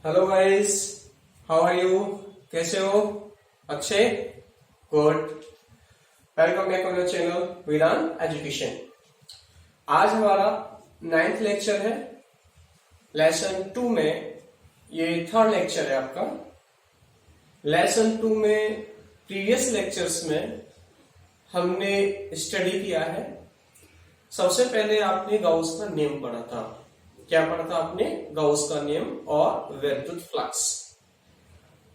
Hello guys, how are you? कैसे हो? अच्छे? Good. Welcome back on your channel Vedant education. आज हमारा 9th लेक्चर है। लेसन 2 में ये 3rd लेक्चर है आपका। लेसन 2 में प्रीवियस लेक्चर्स में हमने स्टडी किया है। सबसे पहले आपने गाउस का नियम पढ़ा था। क्या पढ़ा था आपने? गाउस का नियम और वैद्युत फ्लक्स।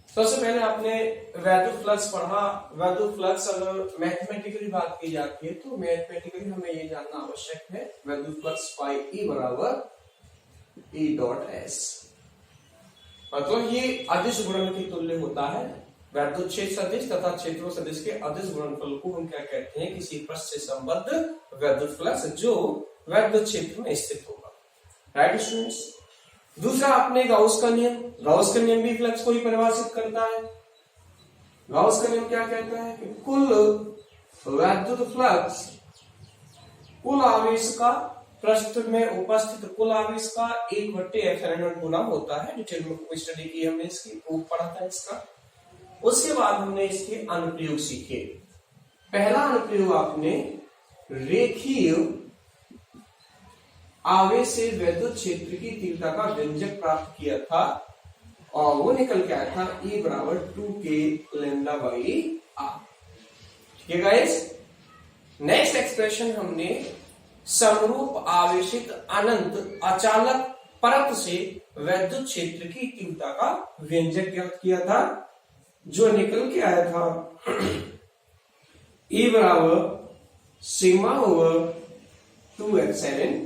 सबसे पहले आपने वैद्युत फ्लक्स पढ़ा। वैद्युत फ्लक्स अगर मैथमेटिकली बात की जाती है तो मैथमेटिकली हमें ये जानना आवश्यक है, वैद्युत फ्लक्स फाई ई बराबर ई डॉट एस। मतलब ये अदिश गुणन के तुल्य होता है। वैद्युत क्षेत्र सदिश तथा क्षेत्र सदिश के अदिश गुणनफल को हम क्या कहते हैं? किसी पृष्ठ से संबद्ध वैद्युत फ्लक्स जो वैद्युत क्षेत्र में स्थित होगा। Right students. दूसरा आपने गाउस का नियम। गाउस का नियम भी फ्लक्स को ही परिभाषित करता है। गाउस का नियम क्या कहता है कि कुल वैद्युत फ्लक्स कुल आवेश का पृष्ठ में उपस्थित कुल आवेश का 1/ε0 गुना होता है। डिटेल में स्टडी की हमने, इसकी प्रूफ पढ़ा था इसका। उसके बाद हमने इसके अनुप्रयोग सीखे। पहला अनुप्रयोग आपने रेखीय आवेश से वैद्युत क्षेत्र की तीव्रता का व्यंजक प्राप्त किया था और वो निकल के आया था E बराबर 2k λ/r। ठीक है गाइस। नेक्स्ट एक्सप्रेशन हमने समरूप आवेशित अनंत अचालक परत से वैद्युत क्षेत्र की तीव्रता का व्यंजक ज्ञात किया था, जो निकल के आया था E बराबर सिग्मा ओवर 2ε0।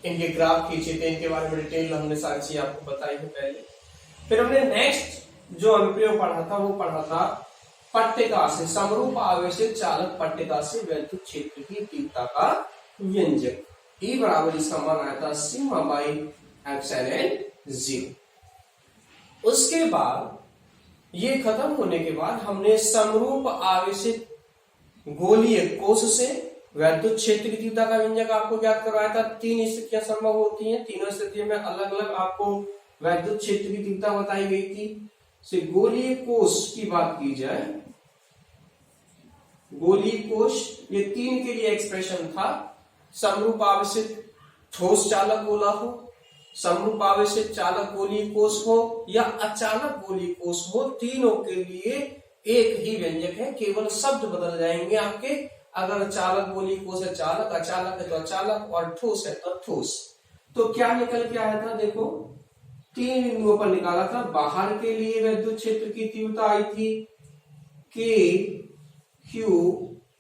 इनके ग्राफ खींचे थे, इनके बारे में डिटेल हमने सारी चीजें आपको बताई है पहले। फिर हमने नेक्स्ट जो अनुप्रयोग पढ़ा था वो पढ़ा था पट्टिका से समरूप आवेशित चालक पट्टिका से वैद्युत क्षेत्र की तीव्रता का व्यंजक। E बराबर इसका मान आया था सिग्मा बाई ε0। उसके बाद ये खत्म होने के बाद हमने समरूप आवेशित गोलीय कोश से वैद्युत क्षेत्र की तीव्रता का व्यंजक आपको ज्ञात करवाया था। 3 स्थितियां संभव होती हैं। तीनों स्थितियों में अलग अलग आपको वैद्युत क्षेत्र की तीव्रता बताई गई थी। से गोलीय कोश की बात की जाए, गोलीय कोश ये 3 के लिए एक्सप्रेशन था। समरूप आवेशित ठोस चालक गोला हो, समरूप आवेशित चालक गोलीय कोश हो या अचालक गोलीय कोश हो, तीनों के लिए एक ही व्यंजक है। केवल शब्द बदल जाएंगे आपके। अगर चालक गोलीय कोश है चालक, अचालक है तो अचालक और ठोस है तो ठोस। तो क्या निकल के आया था? देखो 3 बिंदुओं पर निकाला था। बाहर के लिए वैद्युत क्षेत्र की तीव्रता आई थी KQ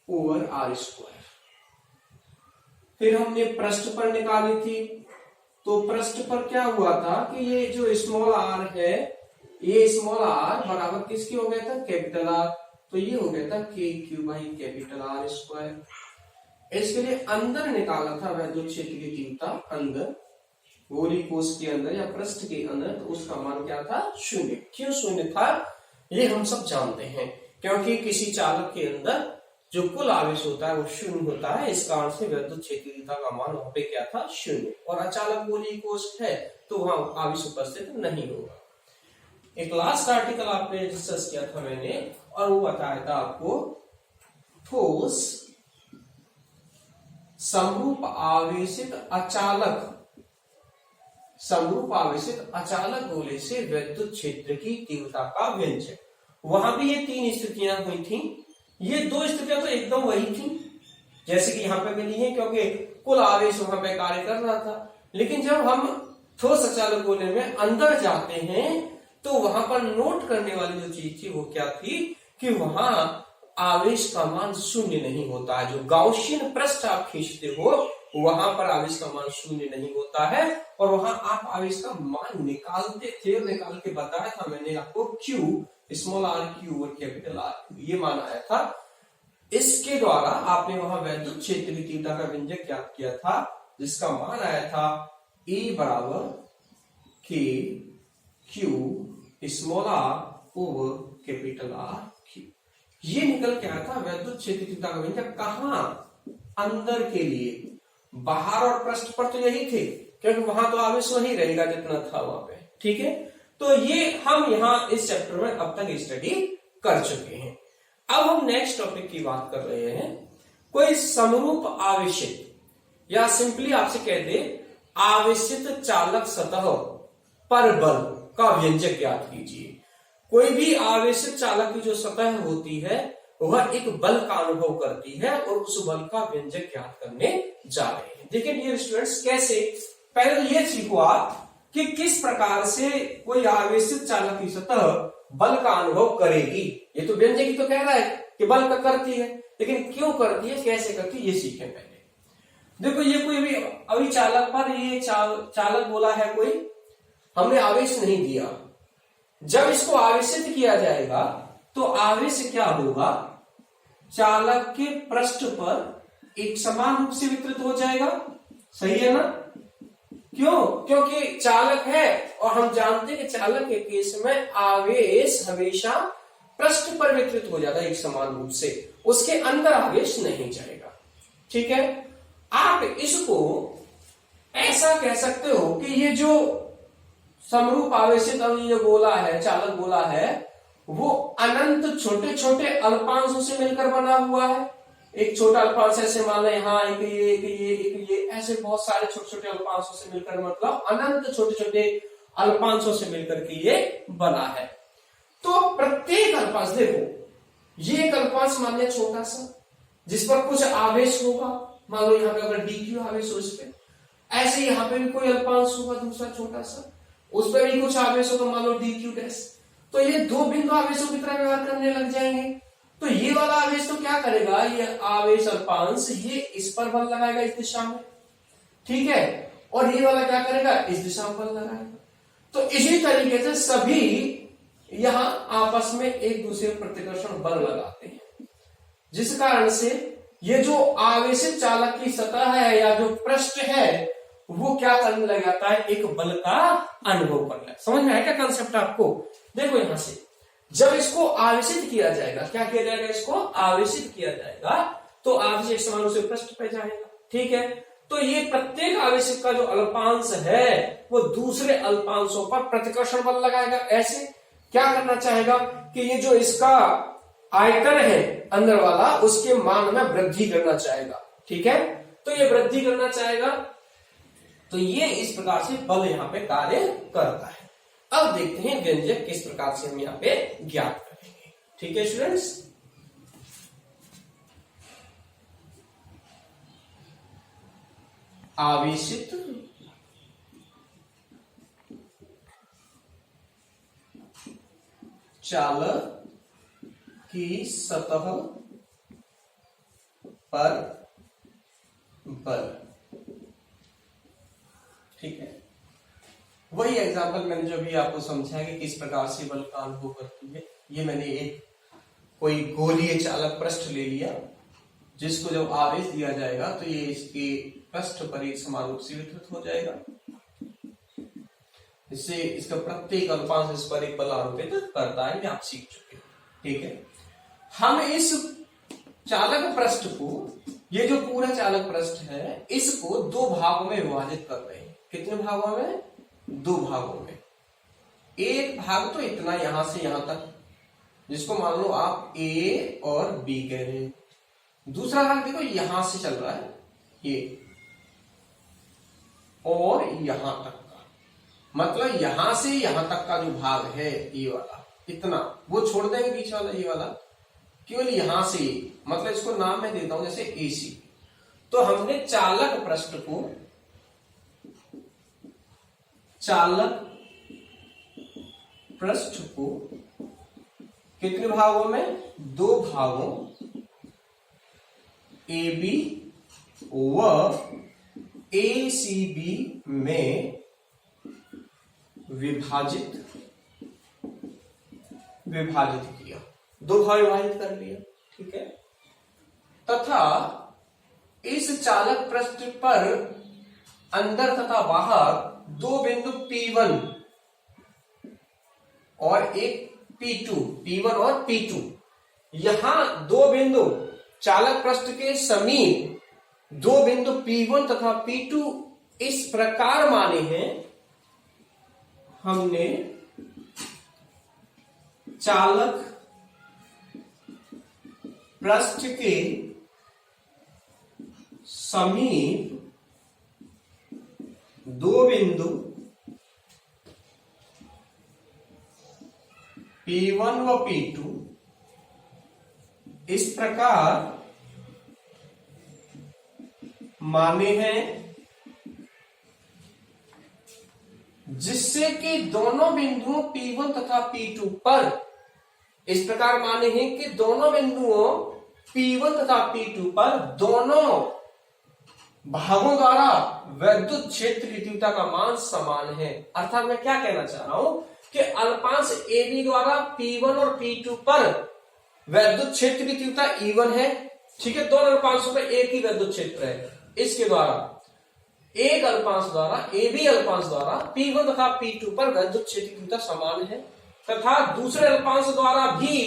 ओवर r²। फिर हमने पृष्ठ पर निकाली थी। तो पृष्ठ पर क्या हुआ था कि ये जो स्मॉल r है, ये स्मॉल r बराबर किसकी हो गया था? Capital R। तो ये हो गया था KQ बाई कैपिटल R²। इसके लिए अंदर निकाला था वैद्युत क्षेत्र की तीव्रता, अंदर गोलीय कोश के अंदर या पृष्ठ के अंदर। तो उसका मान क्या था? 0। क्यों 0 था ये हम सब जानते हैं, क्योंकि किसी चालक के अंदर जो कुल आवेश होता है वो 0 होता है। इस कारण से वैद्युत क्षेत्र की तीव्रता का मान वहां पे क्या था? 0। और अचालक गोलीय कोश है तो वहां आवेश उपस्थित नहीं होगा। एक लास्ट आर्टिकल आपने डिस्कस किया था मैंने, और वो बताया था आपको ठोस समरूप आवेशित अचालक गोले से वैद्युत क्षेत्र की तीव्रता का व्यंजक। वहां भी ये 3 स्थितियां हुई थी। ये 2 स्थितियां तो एकदम वही थी जैसे कि यहां पे मिली है, क्योंकि कुल आवेश वहां पे कार्य कर रहा था। लेकिन जब हम ठोस अचालक गोले में अंदर जाते हैं तो वहां पर नोट करने वाली जो चीज थी वो क्या थी कि वहां आवेश का मान 0 नहीं होता है। जो गाउसियन पृष्ठ आप खींचते हो वहां पर आवेश का मान 0 नहीं होता है। और वहां आप आवेश का मान निकालते थे और निकाल के बताया था मैंने आपको Q स्मॉल r³ और कैपिटल R³ ये मान आया था। इसके द्वारा आपने वहां वैद्युत क्षेत्र की तीव्रता का व्यंजक ज्ञात किया था, जिसका मान आया था E बराबर KQ small r over capital R³। ये निकल के आया था वैद्युत क्षेत्र की तीव्रता का व्यंजक। कहां? अंदर के लिए। बाहर और पृष्ठ पर तो यही थे, क्योंकि वहां तो आवेश वही रहेगा जितना था वहां पे। ठीक है, तो ये हम यहां इस चैप्टर में अब तक स्टडी कर चुके हैं। अब हम नेक्स्ट टॉपिक की बात कर रहे हैं, कोई समरूप आवेशित या सिंपली आपसे कह दे आवेशित चालक सतह पर बल का व्यंजक ज्ञात कीजिए। कोई भी आवेशित चालक की जो सतह होती है वह एक बल का अनुभव करती है और उस बल का व्यंजक ज्ञात करने जा रहे हैं। देखिए डियर स्टूडेंट्स, कैसे, पहले ये सीखो आप कि किस प्रकार से कोई आवेशित चालक की सतह बल का अनुभव करेगी। ये तो व्यंजक ही तो कह रहा है कि बल का करती है, लेकिन क्यों करती है, कैसे करती है, ये सीखें पहले। देखो ये कोई भी अभी चालक पर ये चालक बोला है कोई, हमने आवेश नहीं दिया। जब इसको आवेशित किया जाएगा तो आवेश क्या होगा, चालक के पृष्ठ पर एक समान रूप से वितरित हो जाएगा। सही है ना? क्यों? क्योंकि चालक है और हम जानते हैं कि चालक के केस में आवेश हमेशा पृष्ठ पर वितरित हो जाता है एक समान रूप से, उसके अंदर आवेश नहीं जाएगा। ठीक है, आप इसको ऐसा कह सकते हो कि ये जो समरूप आवेशित अभी जो बोला है, चालक बोला है, वो अनंत छोटे छोटे अल्पांशों से मिलकर बना हुआ है। एक छोटा अल्पांश ऐसे मान लें, यहाँ एक ये ऐसे बहुत सारे छोटे छोटे अल्पांशों से मिलकर, मतलब अनंत छोटे छोटे अल्पांशों से मिलकर के ये बना है। तो प्रत्येक अल्पांश, देखो ये एक अल्पांश मान लिया छोटा सा, जिस पर कुछ आवेश होगा, मान लो यहाँ पे अगर dq आवेश हो इस पे, ऐसे यहाँ पे भी कोई अल्पांश होगा दूसरा छोटा सा, उस पर भी कुछ आवेश होगा, मान लो dq डैश। तो ये दो बिंदु आवेशों की तरह व्यवहार करने लग जाएंगे। तो ये वाला आवेश तो क्या करेगा, ये आवेश अल्पांश ये इस पर बल लगाएगा इस दिशा में, ठीक है, और ये वाला क्या करेगा, इस दिशा में बल लगाएगा। तो इसी तरीके से सभी यहां आपस में एक दूसरे प्रतिकर्षण बल लगाते हैं, जिस कारण से ये जो आवेशित चालक की सतह है या जो पृष्ठ है वो क्या करने लग जाता है, एक बल का अनुभव करना है। समझ में आया क्या कंसेप्ट आपको? देखो यहां से जब इसको आवेशित किया जाएगा, क्या किया जाएगा, इसको आवेशित किया जाएगा तो आवेश एक समान रूप से पृष्ठ पे जाएगा। ठीक है, तो ये प्रत्येक आवेशित का जो अल्पांश है वो दूसरे अल्पांशों पर प्रतिकर्षण बल लगाएगा। ऐसे क्या करना चाहेगा कि ये जो इसका आयतन है अंदर वाला, उसके मान में वृद्धि करना चाहेगा। ठीक है, तो ये वृद्धि करना चाहेगा, तो ये इस प्रकार से बल यहां पे कार्य करता है। अब देखते हैं व्यंजक किस प्रकार से हम यहाँ पे ज्ञात करेंगे। ठीक है स्टूडेंट्स, आवेशित चालक की सतह पर बल। ठीक है, वही एग्जाम्पल मैंने जो भी आपको समझाया कि किस प्रकार से बल का अनुभव करती है। ये मैंने एक कोई गोलीय चालक पृष्ठ ले लिया, जिसको जब आवेश दिया जाएगा तो ये इसके पृष्ठ पर एक समान रूप से वितरित हो जाएगा, इससे इसका प्रत्येक अल्पांश इस पर एक बल आरोपित करता है। आप सीख चुके हैं। ठीक है, हम इस चालक पृष्ठ को, ये जो पूरा चालक पृष्ठ है, इसको दो भागों में विभाजित कर रहे हैं। कितने भागों में? दो भागों में। एक भाग तो इतना यहां से यहां तक, जिसको मान लो आप ए और बी कह रहे हैं। दूसरा भाग देखो यहां से चल रहा है ये, और यहां तक का, मतलब यहां से यहां तक का जो भाग है ये वाला, इतना वो छोड़ देंगे बीच वाला, ये वाला केवल यहां से, मतलब इसको नाम मैं देता हूं जैसे एसी। तो हमने चालक पृष्ठ को, चालक पृष्ठ को कितने भागों में? दो भागों ए बी व ए सी बी में विभाजित किया, दो भाग विभाजित कर लिया। ठीक है, तथा इस चालक पृष्ठ पर अंदर तथा बाहर दो बिंदु P1 और एक P2, P1 और P2, यहां दो बिंदु चालक पृष्ठ के समीप दो बिंदु P1 तथा P2 इस प्रकार माने हैं हमने चालक पृष्ठ के समीप दो बिंदु P1 व P2 इस प्रकार माने हैं जिससे कि दोनों बिंदुओं P1 तथा P2 पर इस प्रकार माने हैं कि दोनों बिंदुओं P1 तथा P2 पर दोनों भागों द्वारा वैद्युत क्षेत्र की तीव्रता का मान समान है। अर्थात मैं क्या कहना चाह रहा हूं कि अल्पांश AB द्वारा P1 और P2 पर वैद्युत क्षेत्र की तीव्रता E1 है। ठीक है, दोनों अल्पांशों पर एक ही वैद्युत क्षेत्र है। इसके द्वारा एक अल्पांश द्वारा AB अल्पांश द्वारा P1 तथा P2 पर वैद्युत क्षेत्र की तीव्रता समान है तथा दूसरे अल्पांश द्वारा भी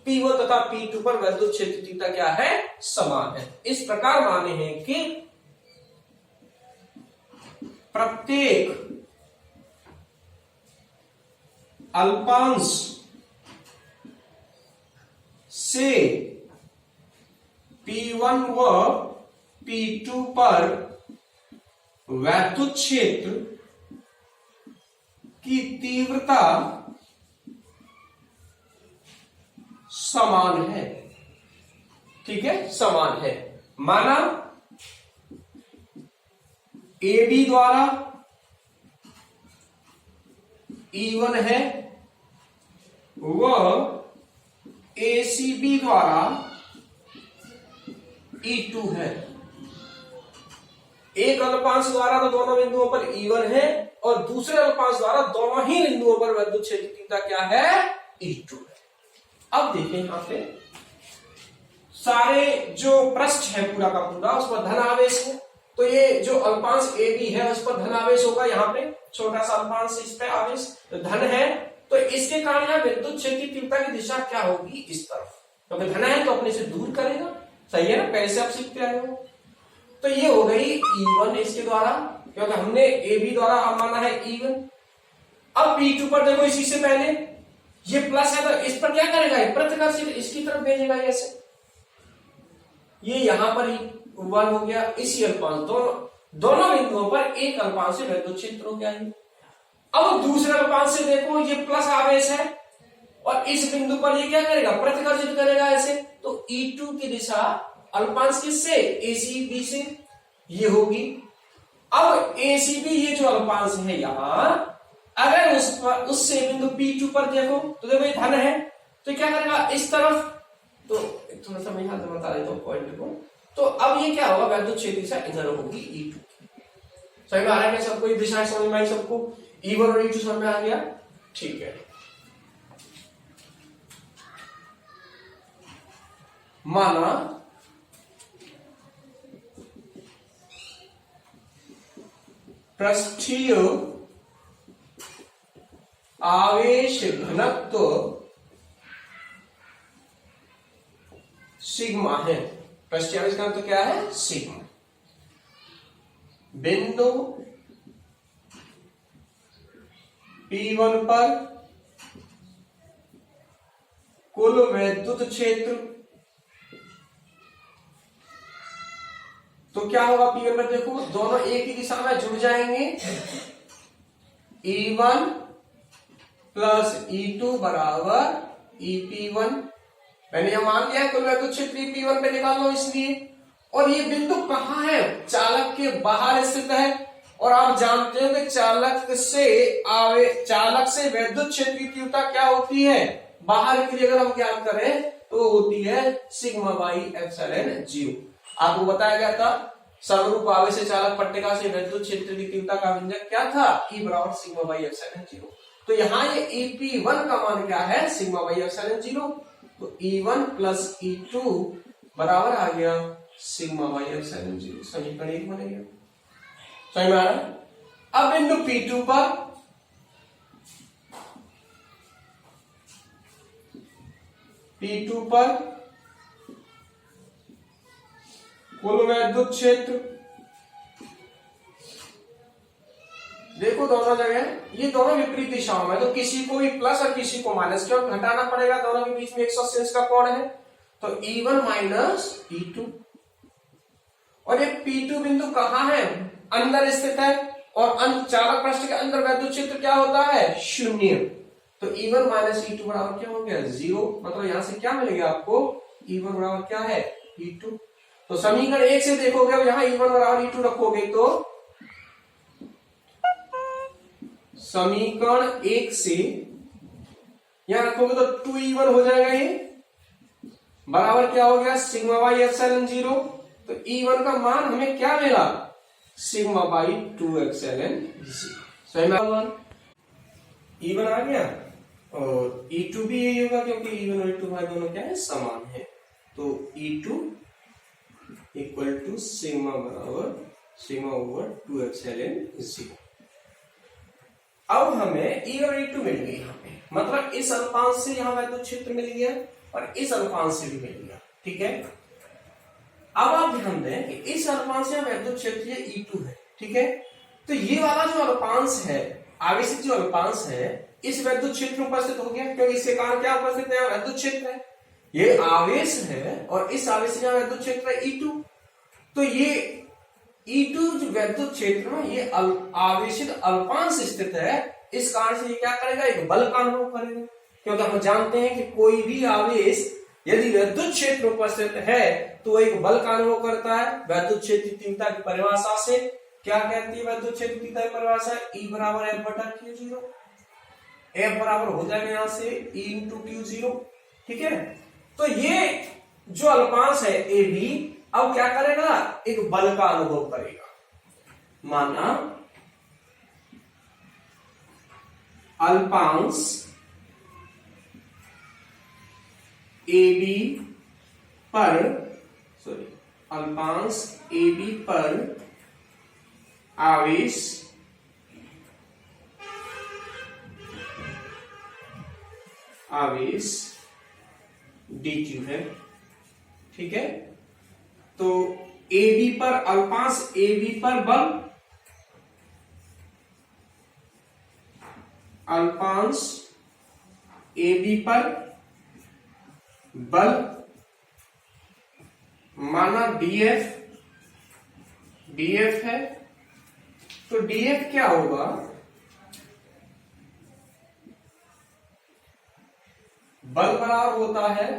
P1 तथा P2 पर वैद्युत क्षेत्र की तीव्रता क्या है, समान है। इस प्रकार माने हैं कि प्रत्येक अल्पांश से P1 व P2 पर वैद्युत क्षेत्र की तीव्रता समान है। ठीक है, समान है। माना AB द्वारा E1 है व ACB द्वारा E2 है। एक अल्पांश द्वारा तो दोनों बिंदुओं पर E1 है और दूसरे अल्पांश द्वारा दोनों ही बिंदुओं पर वैद्युत क्षेत्र की तीव्रता क्या है, E2 है। अब देखें यहां पे सारे जो पृष्ठ है पूरा का पूरा उस पर धन आवेश है, तो ये जो अल्पांश AB है उस पर धन आवेश होगा। यहाँ पे छोटा सा अल्पांश इस पे आवेश तो धन है, तो इसके कारण यहाँ विद्युत क्षेत्र की तीव्रता की दिशा क्या होगी, इस तरफ। क्योंकि धन है तो अपने से दूर करेगा, सही है ना, पहले से आप सीखते आए हो। तो ये हो गई E1 इसके द्वारा, क्योंकि हमने AB द्वारा माना है E1। अब P2 पर देखो, इसी से पहले ये प्लस है तो इस पर क्या करेगा, प्रतिकर्षित इसकी तरफ भेजेगा ऐसे। ये यहां पर 1 हो गया। इसी अल्पांश दोनों बिंदुओं पर एक अल्पांश से वैद्युत क्षेत्र हो गया है। अब दूसरे अल्पांश से देखो, ये प्लस आवेश है और इस बिंदु पर ये क्या करेगा, प्रतिकर्षित करेगा ऐसे। तो E2 की दिशा अल्पांश किससे, ACB से ये होगी। अब ACB ये जो अल्पांश है यहां, अगर उससे बिंदु P2 पर देखो तो देखो ये धन है, तो क्या करेगा इस तरफ। तो थोड़ा सा मैं यहां बता देता हूं पॉइंट को। तो अब ये क्या होगा, वैद्युत क्षेत्र दिशा इधर होगी E2। समझ में आ रहा है सबको, ये दिशा समझ में आई सबको, E1 और E2 समझ में आ गया। ठीक है, माना पृष्ठीय आवेश घनत्व सिग्मा है। पृष्ठीय आवेश घनत्व क्या है, सिग्मा। बिंदु P1 पर कुल वैद्युत क्षेत्र, तो क्या होगा P1 पर देखो, दोनों एक ही दिशा में जुड़ जाएंगे। E1 प्लस E2 बराबर EP1। मैंने यह मान लिया कुल वैद्युत क्षेत्र EP1 पे निकाल लो इसलिए। और ये बिंदु कहां है, चालक के बाहर स्थित है। और आप जानते हो कि चालक से वैद्युत क्षेत्र की तीव्रता क्या होती है, बाहर के लिए अगर हम ज्ञात करें तो होती है सिग्मा बाई एप्सिलॉन 0। आपको बताया गया था समरूप आवेश से चालक पट्टिका से वैद्युत क्षेत्र की तीव्रता का व्यंजक क्या था, E बराबर सिग्मा बाई एप्सिलॉन 0। तो यहाँ ये EP1 का मान क्या है, सिग्मा बाई एप्सिलॉन 0। तो E1 प्लस E2 बराबर आ गया सिग्मा बाई एप्सिलॉन 0। समीकरण 1 बनेगा। समझ में आ रहा है। अब बिंदु P2 पर कुल वैद्युत क्षेत्र, देखो दोनों जगह ये दोनों विपरीत दिशाओं में, तो किसी को भी प्लस और किसी को माइनस, क्यों घटाना पड़ेगा, दोनों के बीच में 180 अंश का कोण है, तो E1 माइनस E2। और ये P2 बिंदु कहाँ है, अंदर स्थित है, और चालक पृष्ठ के अंदर वैद्युत क्षेत्र क्या होता है, शून्य। तो E1 माइनस E2 बराबर क्या हो गया, 0। मतलब यहां से क्या मिलेगा आपको, E1 बराबर क्या है, E2। तो समीकरण 1 से देखोगे, अब यहाँ E1 बराबर E2 रखोगे, तो समीकरण 1 से यहां रखोगे तो 2E1 हो जाएगा, ये बराबर क्या हो गया, सिग्मा बाई एप्सिलॉन 0। तो E1 का मान हमें क्या मिला, सिग्मा बाई 2 एप्सिलॉन 0। सही में E1 आ गया, और E2 भी यही होगा, क्योंकि E1 और E2 भाई दोनों क्या है, समान है। तो E2 इक्वल टू सिग्मा बराबर सिग्मा ओवर 2 एप्सिलॉन 0। अब हमें E और E2 मिल गई यहाँ पे, मतलब इस अल्पांश से यहाँ वैद्युत क्षेत्र मिल गया और इस अल्पांश से भी मिल गया, ठीक है। अब आप ध्यान दें कि इस अल्पांश से वैद्युत क्षेत्र ये E2 है, ठीक है। तो ये वाला जो अल्पांश है, आवेशित जो अल्पांश है, इस वैद्युत क्षेत्र में उपस्थित हो गया, क्योंकि इसके कारण क्या उपस्थित है, वैद्युत क्षेत्र है। ये आवेश है और इस आवेश से वैद्युत क्षेत्र है E2। तो ये E2 जो वैद्युत क्षेत्र में ये आवेशित अल्पांश स्थित है, इस कारण से ये क्या करेगा, एक बल का अनुभव करेगा, क्योंकि हम जानते हैं कि कोई भी आवेश यदि वैद्युत क्षेत्र उपस्थित है तो एक बल का अनुभव करता है। वैद्युत क्षेत्र तीव्रता की परिभाषा से क्या कहती है, वैद्युत क्षेत्र तीव्रता की परिभाषा E बराबर F बटा Q0। F बराबर हो जाएगा यहां से E इंटू Q0, ठीक है। तो ये जो अल्पांश है AB अब क्या करेगा, एक बल का अनुभव करेगा। माना अल्पांश AB पर, अल्पांश AB पर आवेश dq है, ठीक है। तो AB पर, अल्पांश AB पर बल, अल्पांश AB पर बल माना df है। तो df क्या होगा, बल बराबर होता है,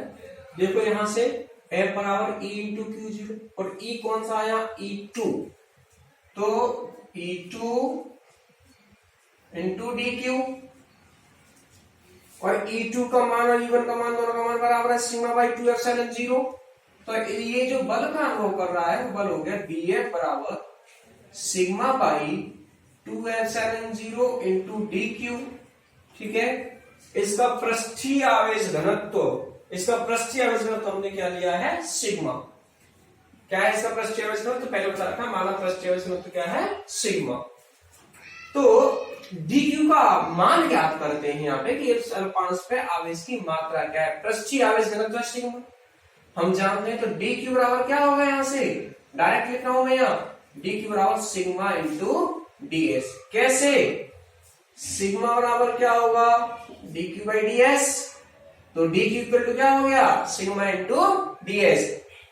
देखो यहां से F बराबर E इंटू Q0, और E कौन सा आया, E2। तो E2 इंटू dq, और E2 का मान और E1 का मान, दोनों का मान बराबर है सिग्मा बाई 2 एप्सिलॉन 0। तो ये जो बल का अनुभव कर रहा है वो बल हो गया Bf बराबर sigma by 2 epsilon 0 into dq, ठीक है। इसका पृष्ठीय आवेश घनत्व, हमने क्या लिया है, सिग्मा। क्या है इसका पृष्ठीय आवेश घनत्व, पहले बता रखा, माना पृष्ठीय आवेश घनत्व क्या है, सिग्मा। तो dq का मान ज्ञात करते हैं यहाँ पे कि इस अल्पांश पे आवेश की मात्रा क्या है, पृष्ठीय आवेश घनत्व सिग्मा हम जानते हैं। तो dq बराबर क्या होगा, यहां से डायरेक्ट लिखना होगा, यहाँ dq बराबर सिग्मा इंटू ds। कैसे, सिग्मा बराबर क्या होगा, dq बाई ds। तो dq इक्वल टू क्या हो गया, सिग्मा इंटू ds।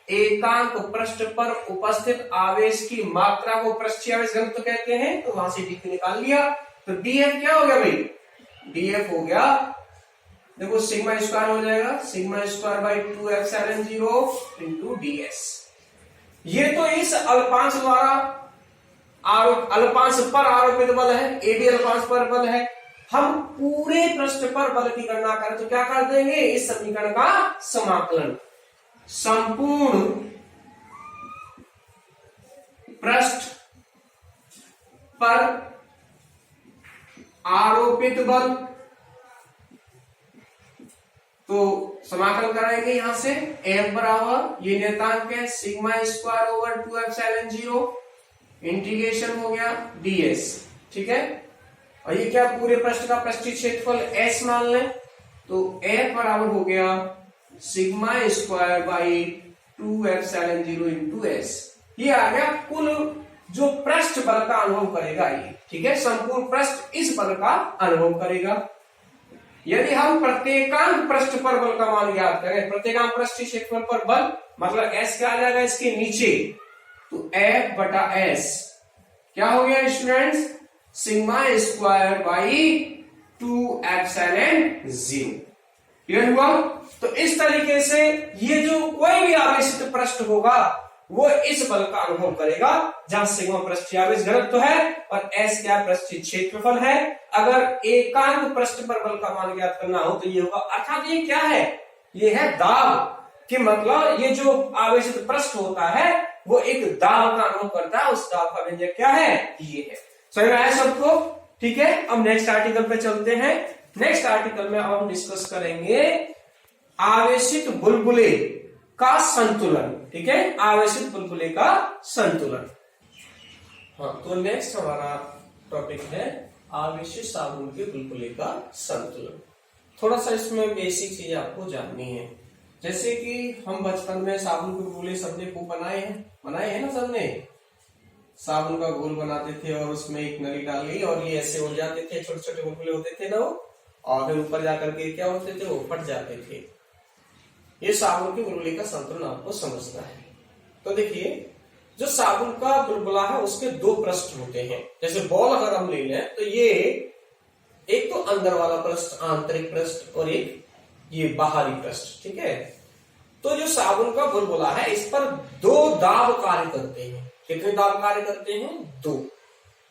एकांक पृष्ठ पर उपस्थित आवेश की मात्रा को पृष्ठीय आवेश घनत्व कहते हैं, तो वहां से dq निकाल लिया। तो df क्या हो गया भाई, df हो गया, देखो सिग्मा स्क्वायर हो जाएगा, sigma square by 2 epsilon 0 into ds। ये तो इस अल्पांश द्वारा अल्पांश पर आरोपित बल है, AB अल्पांश पर बल है। हम पूरे पृष्ठ पर बल की गणना करें तो क्या कर देंगे, इस समीकरण का समाकलन, संपूर्ण पृष्ठ पर आरोपित बल, तो समाकलन कराएंगे यहां से F बराबर, ये नियतांक है sigma square over 2 epsilon 0 integration हो गया ds, ठीक है। और ये क्या, पूरे पृष्ठ का पृष्ठीय क्षेत्रफल S मान लें, तो F बराबर हो गया sigma square by 2 epsilon 0 into S। ये आ गया कुल जो पृष्ठ बल का अनुभव करेगा ये, ठीक है, संपूर्ण पृष्ठ इस बल का अनुभव करेगा। यदि हम प्रत्येकांक पृष्ठ पर बल का मान ज्ञात करें, प्रत्येकांक पृष्ठ क्षेत्रफल पर बल मतलब एस क्या आ जाएगा इसके नीचे, तो एफ बटा एस क्या हो गया students, sigma square by 2 0। Clear हुआ। तो इस तरीके से ये जो कोई भी आवेशित पृष्ठ होगा वो इस बल का अनुभव करेगा, जहां सिग्मा पृष्ठीय आवेश घनत्व है और एस क्या पृष्ठीय क्षेत्रफल है। अगर एकांक पृष्ठ पर बल का मान ज्ञात करना हो तो ये होगा, अर्थात ये क्या है, ये है दाब, कि मतलब ये जो आवेशित पृष्ठ होता है वो एक दाब का अनुभव करता है, उस दाब का व्यंजक क्या है, ये है। समझ में आया सबको, ठीक है। अब नेक्स्ट आर्टिकल पे चलते हैं। नेक्स्ट आर्टिकल में हम डिस्कस करेंगे आवेशित बुलबुले का संतुलन, ठीक है, आवेशित बुलबुले का संतुलन। हाँ, तो नेक्स्ट हमारा टॉपिक है आवेशित साबुन के बुलबुले का संतुलन। थोड़ा सा इसमें बेसिक चीज आपको जाननी है। जैसे कि हम बचपन में साबुन के बुलबुले सबने खूब बनाए हैं ना, सबने साबुन का घोल बनाते थे और उसमें एक नली डाल गई और ये ऐसे उड़ जाते थे, छोटे छोटे बुलबुले होते थे ना वो, और फिर ऊपर जाकर के क्या होते थे, वो फट जाते थे। ये साबुन के बुलबुले का संतुलन आपको समझना है। तो देखिए, जो साबुन का बुलबुला है उसके दो पृष्ठ होते हैं। जैसे बॉल अगर हम ले लें तो ये एक तो अंदर वाला पृष्ठ, आंतरिक पृष्ठ, और एक ये बाहरी पृष्ठ, ठीक है। तो जो साबुन का बुलबुला है इस पर दो दाब कार्य करते हैं। कितने दाब कार्य करते हैं, दो।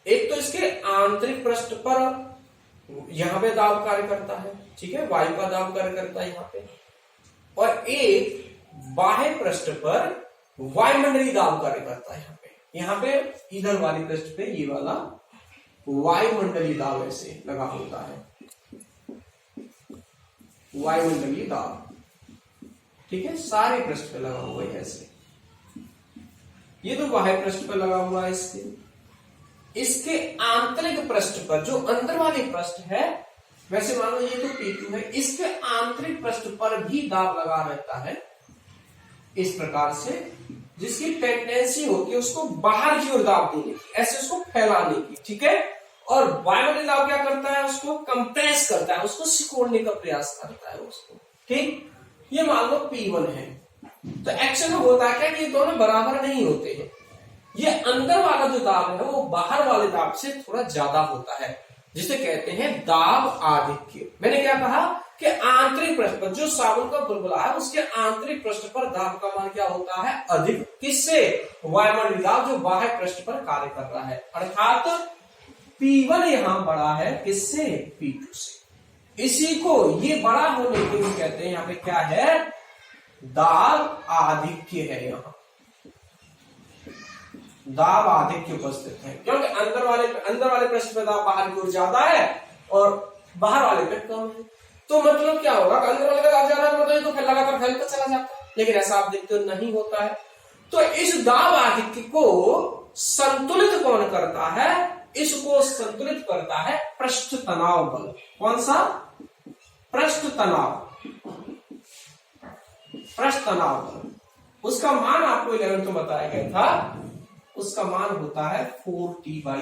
एक तो इसके आंतरिक पृष्ठ पर यहां पे दाब कार्य करता है, ठीक है, वायु का दाब कार्य करता है यहाँ पे, और एक बाह्य पृष्ठ पर वायुमंडलीय दाब कार्य करता है। यहाँ पे इधर वाली पृष्ठ पे ये वाला वायुमंडलीय दाब ऐसे लगा होता है, वायुमंडलीय दाब, ठीक है, सारे पृष्ठ पे लगा हुआ है ऐसे। ये तो बाह्य पृष्ठ पर लगा हुआ है इसके आंतरिक पृष्ठ पर जो अंदर वाली पृष्ठ है, वैसे मान लो ये तो P2 है, इसके आंतरिक पृष्ठ पर भी दाब लगा रहता है इस प्रकार से, जिसकी टेंडेंसी होती है उसको बाहर की ओर दाब देने की, ऐसे उसको फैलाने की, ठीक है। और वायुमंडलीय दाब क्या करता है, उसको कंप्रेस करता है, उसको सिकोड़ने का प्रयास करता है उसको, ठीक। ये मान लो P1 है, तो एक्शन में होता है क्या कि ये दोनों बराबर नहीं होते हैं। ये अंदर वाला जो दाब है वो बाहर वाले दाब से थोड़ा ज्यादा होता है, जिसे कहते हैं दाब आधिक्य। मैंने क्या कहा कि आंतरिक पृष्ठ पर जो साबुन का बुलबुला है उसके आंतरिक पृष्ठ पर दाब का मान क्या होता है, अधिक। किससे, वायुमंडलीय दाब जो बाह्य पृष्ठ पर कार्य कर रहा है, अर्थात P1 यहां बड़ा है किससे, P2 से। इसी को ये बड़ा होने के लिए कहते हैं यहाँ पे क्या है, दाब आधिक्य है। यहाँ दाब आधिक्य उपस्थित है, क्योंकि अंदर वाले पृष्ठ पे दाब बाहर की ओर ज्यादा है और बाहर वाले पे कम है। तो मतलब क्या होगा, अंदर वाले का दाब ज्यादा है मतलब तो फिर लगातार फैलता चला जाता है, लेकिन ऐसा आप देखते हो नहीं होता है। तो इस दाब आधिक्य को संतुलित कौन करता है, इसको संतुलित करता है पृष्ठ तनाव बल। कौन सा, पृष्ठ तनाव, पृष्ठ तनाव बल। उसका मान आपको 11th में बताया गया था, उसका मान होता है 4T/R।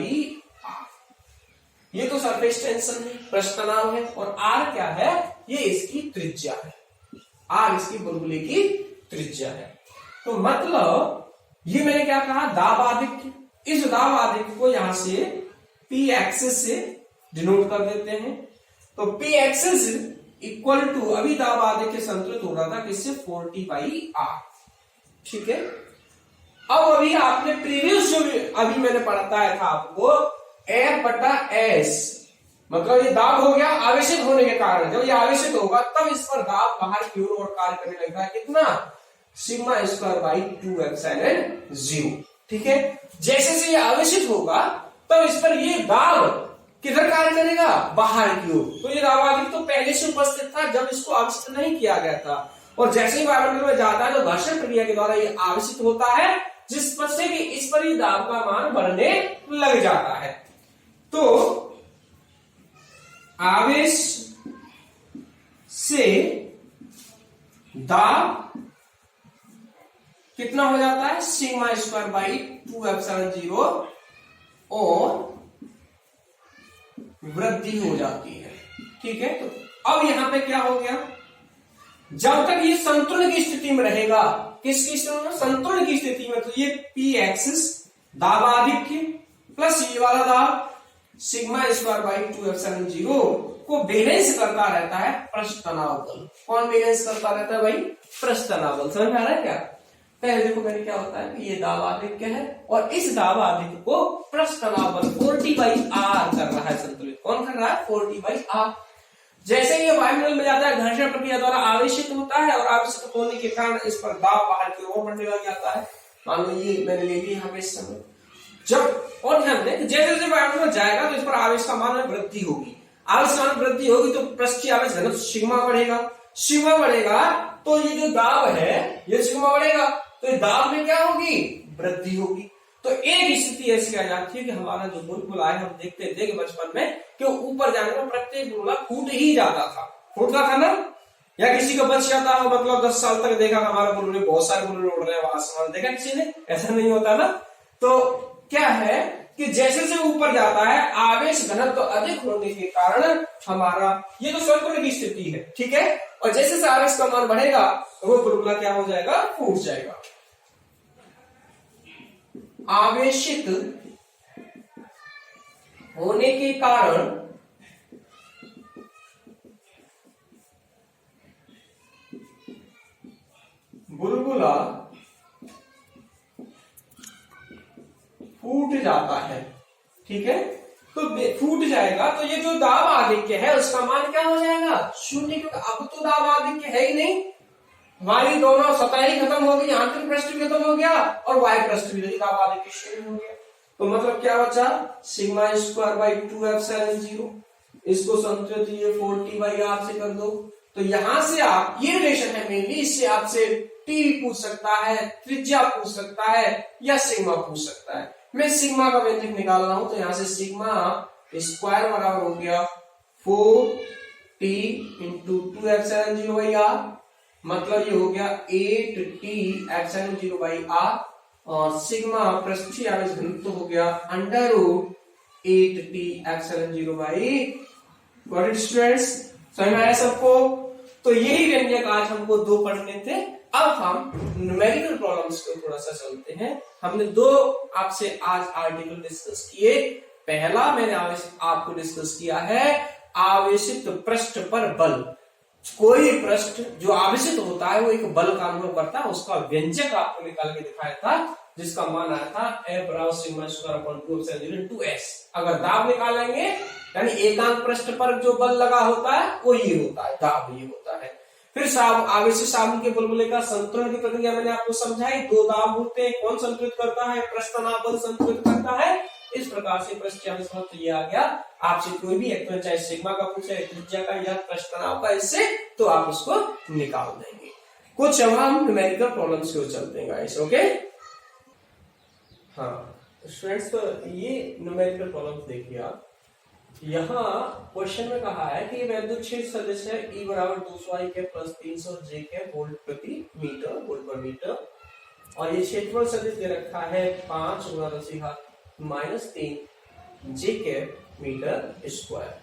ये तो सरफेस टेंशन है, पृष्ठ तनाव है, और R क्या है, ये इसकी त्रिज्या है, R इसकी बुलबुले की त्रिज्या है। तो मतलब ये मैंने क्या कहा, दाब आधिक्य। इस दाब आधिक्य को यहां से P एक्सिस से डिनोट कर देते हैं। तो P एक्सिस इक्वल टू, अभी दाब आधिक्य संतुलित हो रहा था किससे, 4T/R, ठीक है। अब अभी आपने प्रीवियस जो अभी मैंने पढ़ाया था आपको, F/S, मतलब ये दाब हो गया आवेशित होने के कारण। जब ये आवेशित होगा तब इस पर दाब बाहर की ओर कार्य करने लगता है, कितना, सिग्मा स्क्वायर बाई 2 ठीक है। जैसे से ये आवेशित होगा तब इस पर ये दाब किधर कार्य करेगा, बाहर की ओर। तो ये दाब आधिक्य तो पहले से उपस्थित था जब इसको आवेशित नहीं किया गया था, और जैसे ही वायुमंडल में जाता है तो घर्षण प्रक्रिया के द्वारा ये आवेशित होता है, जिस पर से कि इस पर ये दाब का मान बढ़ने लग जाता है। तो आवेश से दाब कितना हो जाता है सिग्मा स्क्वायर बाई 2 एप्सिलॉन 0 और वृद्धि हो जाती है। ठीक है, तो अब यहां पे क्या हो गया, जब तक ये संतुलन की स्थिति में रहेगा, किसकी स्थिति में, संतुलन की स्थिति में, तो ये पी एक्सिस दाब आधिक्य प्लस ये वाला दाब सिग्मा स्क्वायर बाई 2 एप्सिलॉन 0 को बैलेंस करता रहता है पृष्ठ तनाव बल। कौन बैलेंस करता रहता है भाई, पृष्ठ तनाव बल। समझ में आ रहा है क्या? पहले देखो मेरे क्या होता है कि ये दाब आधिक्य है और इस दाब आधिक्य को पृष्ठ तनाव बल 40/r कर रहा है संतुलित। कौन कर रहा है, 40/r। जैसे ही ये वायुमंडल में जाता है, घर्षण प्रक्रिया द्वारा आवेशित होता है और आवेशित होने के कारण इस पर दाब बाहर की ओर बढ़ने लग जाता है। मान लो ये मैंने ले लिया यहाँ पे इस समय, जब और ध्यान दें जैसे जैसे वायुमंडल में जाएगा तो इस पर आवेश का मान में वृद्धि होगी। आवेश मान वृद्धि होगी तो पृष्ठीय आवेश घनत्व सिग्मा बढ़ेगा। सिग्मा बढ़ेगा तो ये जो दाब है ये सिग्मा बढ़ेगा, तो ये दाब में क्या होगी, वृद्धि होगी। तो एक स्थिति ऐसी आ जाती है कि हमारा जो बुलबुला है, हम देखते थे कि बचपन में कि ऊपर जाने में प्रत्येक बुलबुला फूट ही जाता था, फूटता था ना, या किसी का बच जाता हो, मतलब 10 साल तक देखा हमारा बुलबुले, बहुत सारे बुलबुले उड़ रहे हैं आसमान, देखा किसी ने, ऐसा नहीं होता ना। तो क्या है कि जैसे जैसे ऊपर जाता है आवेश घनत्व तो अधिक होने के कारण हमारा ये तो संतुलन की स्थिति है, ठीक है, और जैसे जैसे आवेश का मान बढ़ेगा तो वो बुलबुला क्या हो जाएगा, फूट जाएगा। आवेशित होने के कारण बुलबुला फूट जाता है, ठीक है। तो फूट जाएगा तो ये जो दाब आधिक्य है उसका मान क्या हो जाएगा, शून्य, क्योंकि अब तो दाब आधिक्य है ही नहीं, हमारी दोनों सतह ही खत्म हो गई, आंतरिक पृष्ठ भी खत्म हो गया और वायु पृष्ठ भी दाब आधिक्य शून्य हो गया। तो मतलब क्या बचा, सिग्मा स्क्वायर बाई 2 एप्सिलॉन 0, इसको संतुलित ये 40/r से कर दो। तो यहां से आप ये रिलेशन है मेनली, इससे आपसे टी पूछ सकता है, त्रिज्या पूछ सकता है या सिग्मा पूछ सकता है। मैं सिग्मा का व्यंजक निकाल रहा हूं, तो यहां से सिग्मा स्क्वायर बराबर हो गया 4t इंटू 2 एप्सिलॉन 0/r, मतलब ये हो गया 8t एप्सिलॉन 0/r, और सिग्मा पृष्ठीय आवेश घनत्व हो गया √8t एप्सिलॉन 0/r। स्टूडेंट्स समझ में आया सबको? तो यही व्यंजक आज हमको 2 पढ़ने थे। अब हम न्यूमेरिकल प्रॉब्लम्स को थोड़ा सा चलते हैं। हमने 2 आपसे आज आर्टिकल डिस्कस किए। पहला मैंने आपको डिस्कस किया है आवेशित पृष्ठ पर बल। कोई पृष्ठ जो आवेशित होता है वो एक बल का अनुभव करता है, उसका व्यंजक आपको निकाल के दिखाया था, जिसका मान आया था F बराबर sigma square upon 2 epsilon 0 2s। अगर दाब निकालेंगे यानी एकांक पृष्ठ पर जो बल लगा होता है वो ये होता है, दाब ये होता है। फिर आवेशित साबुन के बुलबुले का संतुलन की प्रक्रिया मैंने आपको समझाई। 2 दाब होते हैं, कौन संतुलित करता है, पृष्ठ तनाव बल संतुलित करता है। इस प्रकार से पृष्ठीय आवेश घनत्व ये आ गया। आपसे कोई भी एक तो चाहे सिग्मा का पूछे, त्रिज्या का या पृष्ठ तनाव का, इससे तो आप उसको निकाल देंगे। कुछ अब हम न्यूमेरिकल प्रॉब्लम्स को चलते हैं गाइस, ओके। हाँ स्टूडेंट्स, तो ये न्यूमेरिकल प्रॉब्लम्स देखिए आप। यहाँ क्वेश्चन में कहा है कि वैद्युत क्षेत्र सदिश है E बराबर 200 I के प्लस 300 J के वोल्ट प्रति मीटर, वोल्ट पर मीटर, और ये क्षेत्रफल सदिश दे रखा है 5 × 10⁻³ J के मीटर स्क्वायर।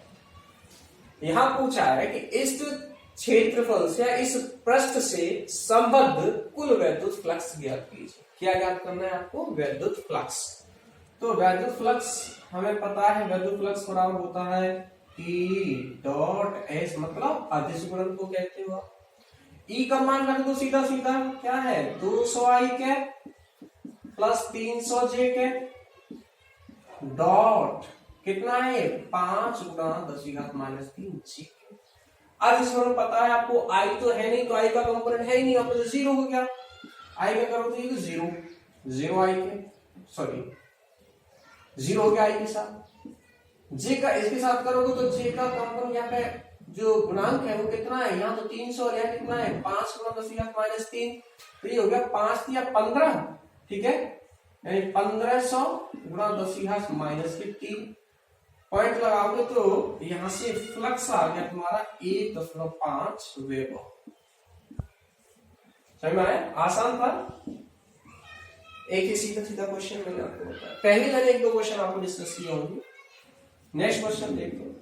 यहाँ पूछा है कि इस क्षेत्रफल से या इस पृष्ठ से संबद्ध कुल वैद्युत फ्लक्स ज्ञात कीजिए। क्या ज्ञात करना है आपको, वैद्युत फ्लक्स। तो वैद्युत फ्लक्स हमें पता है, वैद्युत फ्लक्स बराबर होता है E.S, मतलब अदिश गुणन को कहते हो। E का मान रख दो सीधा सीधा, क्या है 200 I के प्लस 300 J के डॉट कितना है 5 × 10⁻³ J। अब इसमें पता है आपको I तो है नहीं, तो I का कंपोनेंट है ही नहीं, अब तो 0 हो गया। I का करो तो ये 0 I के, सॉरी 0 हो गया I के साथ। J का इसके साथ करोगे तो J का कंपोनेंट यहाँ पे जो गुणांक है वो कितना है, यहाँ तो 300 और यहाँ कितना है 5 × 10⁻³ तो ये हो गया 5 या 15, ठीक है, यानी 1500 × 10⁻³ पॉइंट लगाओगे तो यहां से फ्लक्स आ गया तुम्हारा 1.5 वेबर। समझ में आया, आसान था। एक ही सीधा सीधा क्वेश्चन मैंने आपको बताया, पहले मैंने एक दो क्वेश्चन आपको डिस्कस किए होंगे। नेक्स्ट क्वेश्चन देखो,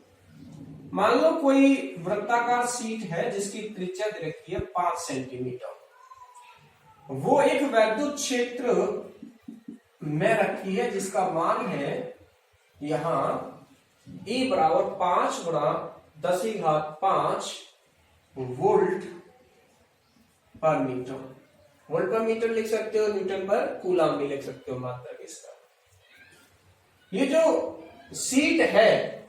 मान लो कोई वृत्ताकार शीट है जिसकी त्रिज्या दे रखी है 5 सेंटीमीटर, वो एक वैद्युत क्षेत्र में रखी है जिसका मान है यहां E बराबर 5 गुणा 10⁵ वोल्ट पर मीटर। वोल्ट पर मीटर लिख सकते हो, न्यूटन पर कूलम भी लिख सकते हो मात्रक इसका। ये जो सीट है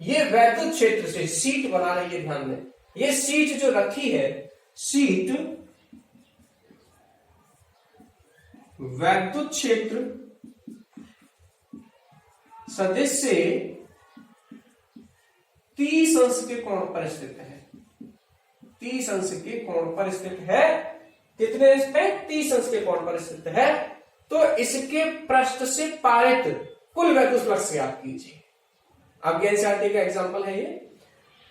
ये वैद्युत क्षेत्र से सीट बना रही है, ध्यान दें, ये सीट जो रखी है, सीट वैद्युत क्षेत्र सदिश से 30 अंश के कोण पर स्थित है। 30 अंश के कोण पर स्थित है। कितने अंश पे? 30 अंश के कोण पर स्थित है। तो इसके पृष्ठ से पारित कुल वैद्युत फ्लक्स याद कीजिए। अब एनसीईआरटी का एग्जांपल है ये।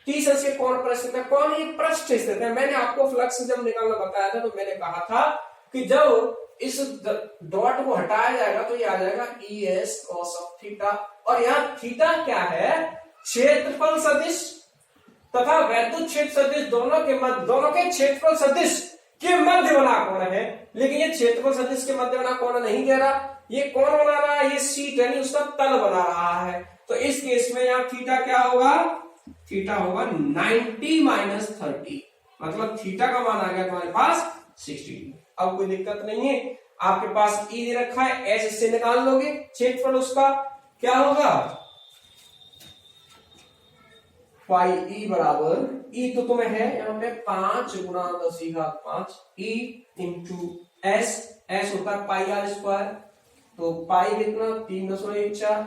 30 अंश के कोण पर स्थित है। कौन? ये पृष्ठ स्थित है। मैंने आपको फ्लक्स जब निकालना बताया था तो मैंने कहा था कि जब इस डॉट को हटाया जाएगा तो ये आ जाएगा ES cos ऑफ थीटा, और यहाँ थीटा क्या है? क्षेत्रफल सदिश तथा वैद्युत क्षेत्र सदिश दोनों के क्षेत्रफल सदिश के मध्य बना कोण है। लेकिन ये क्षेत्रफल सदिश के मध्य बना कोण नहीं कह रहा, ये कौन बना रहा है? ये सीट यानी उसका तल बना रहा है। तो इस केस में यहाँ थीटा क्या होगा? थीटा होगा 90 - 30, मतलब थीटा का मान आ गया तुम्हारे पास 60। अब कोई दिक्कत नहीं है, आपके पास E दे रखा है, S इससे निकाल लोगे, क्षेत्रफल उसका क्या होगा? फाई E बराबर, E तो तुम्हें है यहाँ पे 5 गुणा 10⁵5 E इंटू S, S होता है पाई R स्क्वायर, तो पाई कितना? 3.14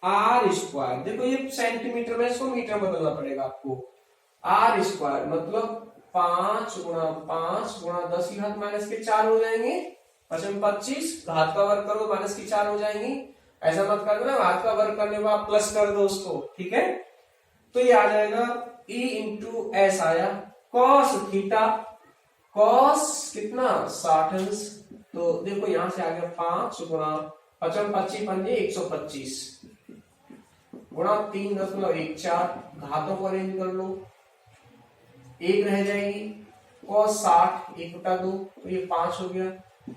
R स्क्वायर। देखो ये सेंटीमीटर में, इसको मीटर में बदलना पड़ेगा आपको। R स्क्वायर मतलब 5 गुणा 10⁻⁻4 हो जाएंगे, 25 घात का वर्ग करो -4 हो जाएंगी। ऐसा मत कर देना, घात का वर्ग करने के बाद प्लस कर दो उसको, ठीक है। तो ये आ जाएगा E इंटू S आया, cos थीटा, cos कितना? 60 अंश। तो देखो यहां से आ गया 5 गुणा 25 पंजे 125 गुणा 3.14, घातों को अरेंज कर लो, 1 रह जाएगी, cos 60 1 बटा 2, तो ये 5 हो गया।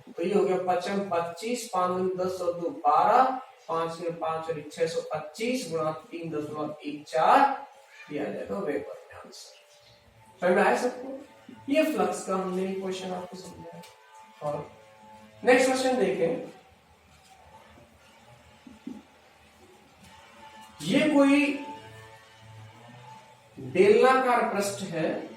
तो ये हो गया 25, 5 10 और 2 12, 5 में 5 और 625 गुणा 3.14, ये आ जाएगा वेपर में आंसर। समझ में आया सबको? ये फ्लक्स का हमने क्वेश्चन आपको समझाया। और नेक्स्ट क्वेश्चन देखें, ये कोई बेलनाकार पृष्ठ है,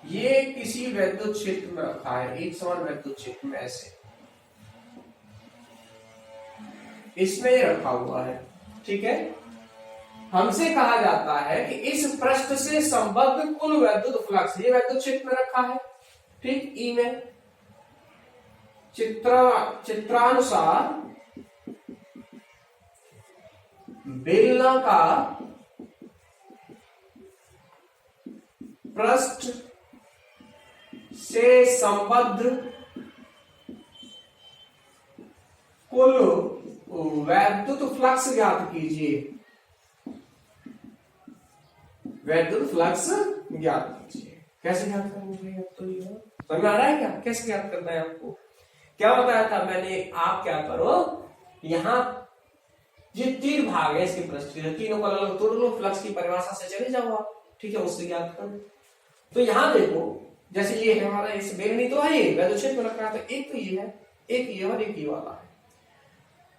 ये किसी वैद्युत क्षेत्र में रखा है, एक समान वैद्युत क्षेत्र में, ऐसे इसमें ये रखा हुआ है, ठीक है। हमसे कहा जाता है कि इस पृष्ठ से संबद्ध कुल वैद्युत फ्लक्स, ये वैद्युत क्षेत्र में रखा है, ठीक, ई में चित्रानुसार बेलनाकार पृष्ठ से संबद्ध कुल वैद्युत फ्लक्स ज्ञात कीजिए। वैद्युत फ्लक्स ज्ञात कीजिए। कैसे ज्ञात करेंगे? तो ये समझ में आ रहा है क्या? कैसे ज्ञात करना है आपको? क्या बताया था मैंने? आप क्या करो, यहां ये 3 भाग है इसके पृष्ठ के, तीनों को अलग तोड़ लो, फ्लक्स की परिभाषा से चले जाओ आप, ठीक है, उससे ज्ञात करो। तो यहां देखो, जैसे ये है हमारा, इस बेलनी तो है, वैद्युत क्षेत्र में रखा है, तो एक तो ये है, एक ये और एक ये वाला है।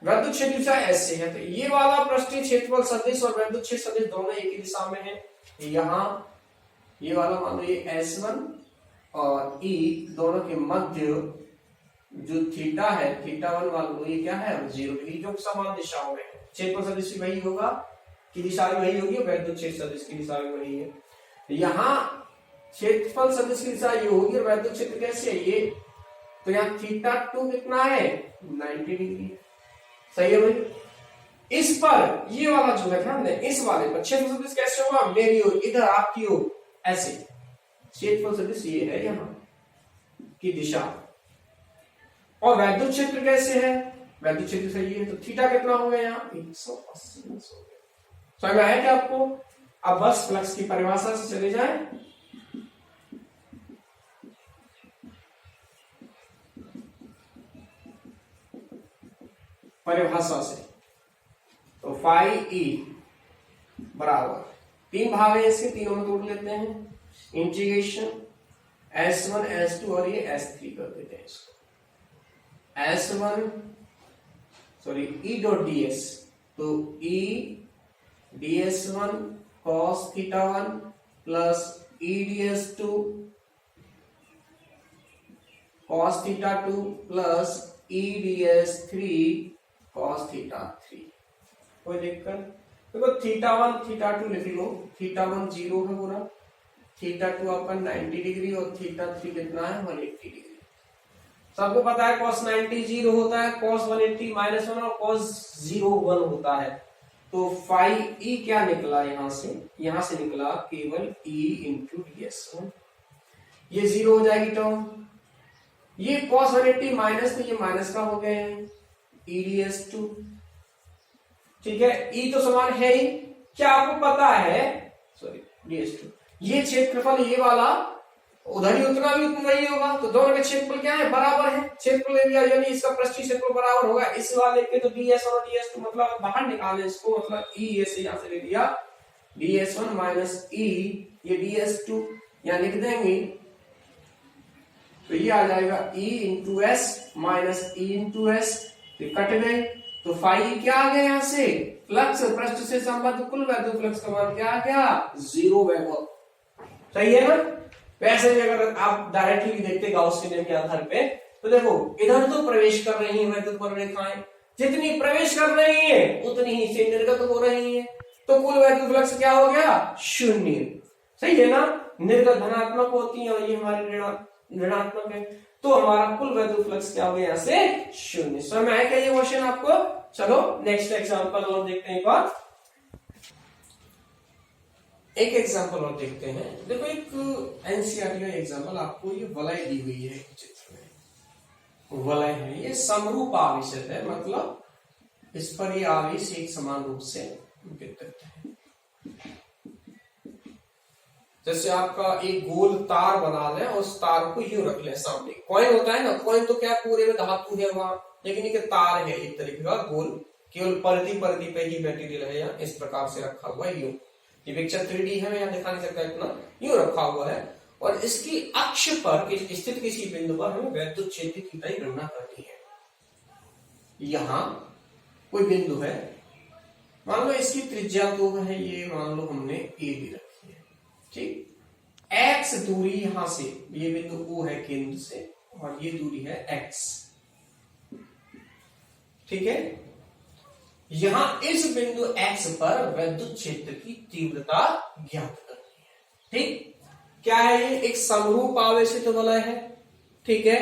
वैद्युत क्षेत्र दिशा ऐसे है, तो ये वाला पृष्ठीय क्षेत्रफल सदिश और वैद्युत क्षेत्र सदिश दोनों एक ही दिशा में है। यहाँ ये वाला मान लो ये S1 और E दोनों के मध्य जो थीटा है, θ1 मान लो ये क्या है? 0 डिग्री, जो समान दिशाओं में है। क्षेत्रफल सदिश वही होगा, की दिशा भी वही होगी, वैद्युत क्षेत्र सदिश की दिशा भी वही है। यहाँ क्षेत्रफल सदिश की दिशा ये होगी और वैद्युत क्षेत्र कैसे है? ये, तो यहाँ θ2 कितना है? 90 डिग्री, सही है भाई। इस पर ये वाला जो है, ध्यान दें, इस वाले पर क्षेत्रफल सदिश कैसे होगा? मेरी ओर, इधर आपकी ओर, ऐसे क्षेत्रफल सदिश ये है यहाँ, की दिशा। और वैद्युत क्षेत्र कैसे है, वैद्युत क्षेत्र सही है, तो थीटा कितना हो गया यहाँ 180 हो गया। समझ में आया क्या आपको? अब बस फ्लक्स की परिभाषा से चले जाए। परिभाषा से तो फाई ई बराबर, तीन भाग है इसके, तीनों में तोड़ लेते हैं, इंटीग्रेशन S1 S2 और ये S3 कर देते हैं इसको। S1 sorry E dot ds, तो E ds1 cos theta 1 plus E ds2 cos theta 2 plus E ds3 cos theta 3। कोई दिक्कत? देखो थीटा 1 थीटा 2 लिख लो, थीटा 1 0 है पूरा, थीटा 2 आपका 90 डिग्री और थीटा 3 कितना है 180 डिग्री। सबको पता है cos 90 0 होता है, cos 180 -1 और cos 0 1 होता है। तो फाई ई क्या निकला यहां से निकला केवल E इंटू ds1, ये 0 हो जाएगी टर्म, ये cos 180 माइनस, तो ये माइनस का हो गया है E ds2। ठीक है, E तो समान है ही, क्या आपको पता है, सॉरी ds2, ये क्षेत्रफल ये वाला उधर ही उतना भी उतना ही होगा, तो दोनों के क्षेत्रफल क्या है बराबर है, क्षेत्रफल एरिया यानी इसका पृष्ठीय क्षेत्रफल बराबर होगा इस वाले के, तो ds1 और ds2 मतलब बाहर निकाले इसको, मतलब E ऐसे यहां से ले लिया ds1 माइनस E, ये ds2 यहां लिख देंगे, तो ये आ जाएगा E into S minus E into S, cut गए, तो फाई क्या आ गया यहां से, फ्लक्स पृष्ठ से संबद्ध कुल वैद्युत फ्लक्स का मान क्या आ गया 0 वेबर। सही है ना? वैसे भी अगर आप डायरेक्टली देखते गाउस के नियम के आधार पे, तो देखो इधर तो प्रवेश कर रही है वैद्युत परिरेखाएं, जितनी प्रवेश कर रही है उतनी ही से निर्गत हो रही है, तो कुल वैद्युत फ्लक्स क्या हो गया 0। सही है ना? निर्गत धनात्मक होती है और ये हमारी ऋणात्मक है, तो हमारा कुल वैद्युत फ्लक्स क्या हो गया यहाँ से 0। समझ में आया क्या ये क्वेश्चन आपको? चलो नेक्स्ट एग्जांपल और देखते हैं एक एग्जांपल और देखते हैं। देखो एक एनसीईआरटी का एग्जांपल आपको, ये वलय दी हुई है चित्र में, वलय है, ये समरूप आवेशित है, मतलब इस पर ये आवेश एक समान रूप से वितरित है। जैसे आपका एक गोल तार बना लें और उस तार को यूं रख लें सामने, कॉइन होता है ना, कॉइन तो क्या पूरे में धातु है वहां, लेकिन एक तार है एक तरीके का गोल, केवल परती पे ही मटेरियल है, या इस प्रकार से रखा हुआ है यूं, ये पिक्चर 3D है, मैं यहाँ दिखा नहीं सकता इतना, यूं रखा हुआ है, और इसकी अक्ष पर स्थित किसी बिंदु पर हमें वैद्युत क्षेत्र की गणना करनी है। यहाँ कोई बिंदु है, मान लो इसकी त्रिज्या तो है, ये मान लो हमने ए भी रखी है, ठीक, x दूरी यहां से, ये बिंदु O है केंद्र से, और ये दूरी है x, ठीक है। यहां इस बिंदु x पर वैद्युत क्षेत्र की तीव्रता ज्ञात करनी है, ठीक। क्या है ये? एक समरूप आवेशित वलय है, ठीक है।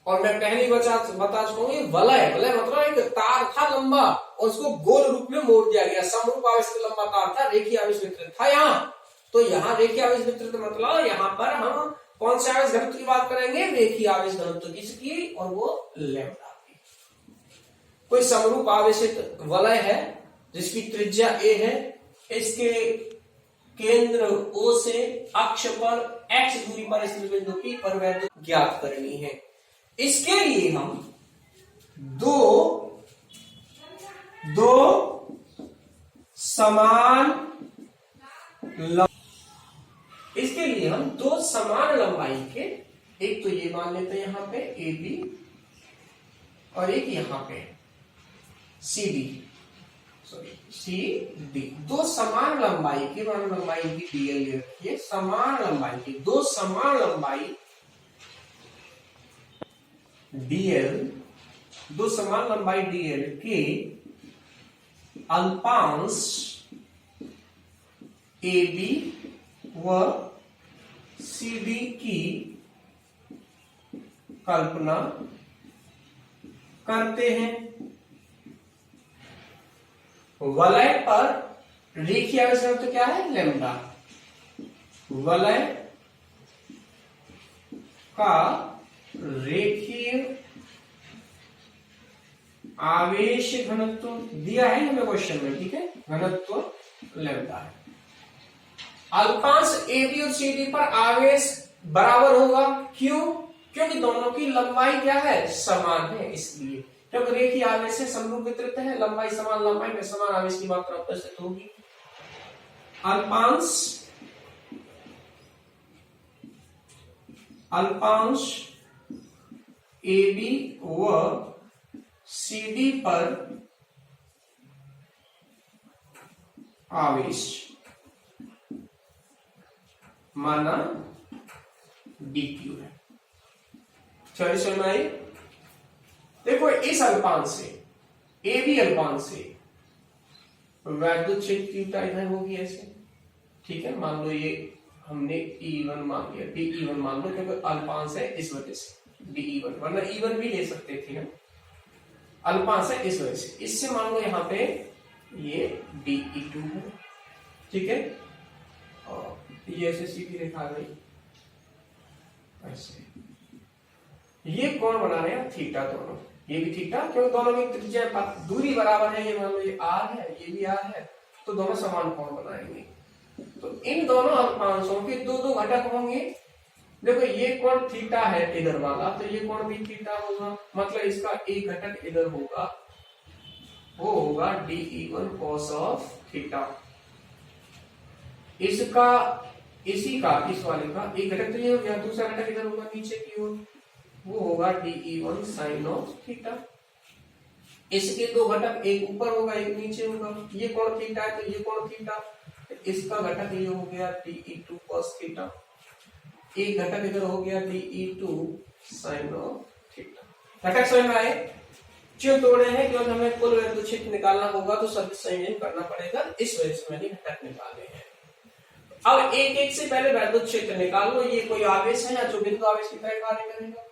और मैं पहले ही बता चुका हूं, ये वलय मतलब एक तार था लंबा और उसको गोल रूप में मोड़ दिया गया, समरूप आवेशित लंबा तार था, रेखीय आवेश वितरित था यहाँ, तो यहाँ रेखीय आवेश वितरित मतलब यहाँ पर हम कौन से आवेश घनत्व की बात करेंगे? रेखीय आवेश घनत्व किसकी, और वो लैम्डा। कोई समरूप आवेशित वलय है जिसकी त्रिज्या a है, इसके केंद्र O से अक्ष पर x दूरी पर स्थित बिंदु P पर वैद्युत ज्ञात करनी है। इसके लिए हम दो समान लंबाई के, एक तो ये मान लेते हैं यहाँ पे AB और एक यहाँ पे CD, दो समान लंबाई की, मान लंबाई की DL ले रखिए, समान लंबाई की दो समान लंबाई DL के अल्पांश AB व CD की कल्पना करते हैं। वलय पर रेखीय आवेश घनत्व तो क्या है? लैम्डा। वलय का रेखीय आवेश घनत्व दिया है हमें क्वेश्चन में, ठीक है, घनत्व लैम्डा है। अल्पांश AB और CD पर आवेश बराबर होगा, क्यों? क्योंकि दोनों की लंबाई क्या है, समान है, इसलिए। क्योंकि रेखीय आवेश से समरूप वितरित है, लंबाई समान, लंबाई में समान आवेश की मात्रा उपस्थित होगी। अल्पांश AB व CD पर आवेश माना dq है। चलिए समझ में आई? देखो इस अल्पांश से, AB अल्पांश से वैद्युत क्षेत्र की ऊंचाई इधर होगी ऐसे, ठीक है। मान लो ये हमने E1 मान लिया, DE1 मान लो, क्योंकि अल्पांश है इस वजह से DE1, वरना E1 भी ले सकते थे हम, अल्पांश है इस वजह से। इससे मान लो यहाँ पे ये DE2 है, ठीक है, और ये ऐसे सीधी रेखा गई ऐसे। ये कौन बना रहे हैं, थीटा, दोनों, ये भी थीटा, क्योंकि दोनों की त्रिज्या दूरी बराबर है। ये मान लो ये R है, ये भी R है, तो दोनों समान कोण बनाएंगे। तो इन दोनों अल्पांशों के दो दो घटक होंगे। देखो ये कोण थीटा है इधर वाला, तो ये कोण भी थीटा होगा, मतलब इसका एक घटक इधर होगा, वो होगा DE1 cos ऑफ थीटा। इसका, इसी का, इस वाले का एक घटक तो ये हो गया, दूसरा घटक इधर होगा नीचे की ओर, वो होगा DE1 sin ऑफ थीटा। इसके दो घटक, एक ऊपर होगा एक नीचे होगा, ये कोण थीटा है तो ये कोण थीटा, इसका घटक ये हो गया DE2 cos थीटा, एक घटक इधर हो गया DE2 sin ऑफ थीटा। घटक समझ में आए? क्यों तोड़े हैं? क्योंकि हमें कुल वैद्युत क्षेत्र निकालना होगा तो सभी संयोजन करना पड़ेगा, इस वजह से मैंने घटक निकाले हैं। अब एक एक से पहले वैद्युत क्षेत्र निकाल लो। ये कोई आवेश है ना जो बिंदु आवेश की तरह कार्य करेगा,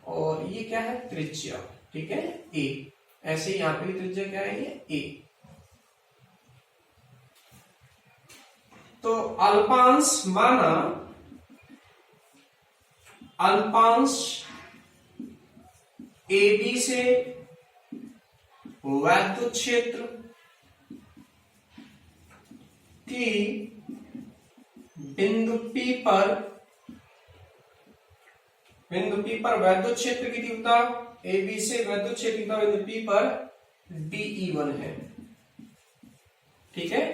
और ये क्या है, त्रिज्या, ठीक है, A। ऐसे ही यहाँ पे भी त्रिज्या क्या है, ये A। तो अल्पांश माना, अल्पांश AB से वैद्युत क्षेत्र की बिंदु P पर, बिंदु P पर वैद्युत क्षेत्र की तीव्रता, AB से वैद्युत क्षेत्र की तीव्रता बिंदु P पर DE1 है, ठीक है।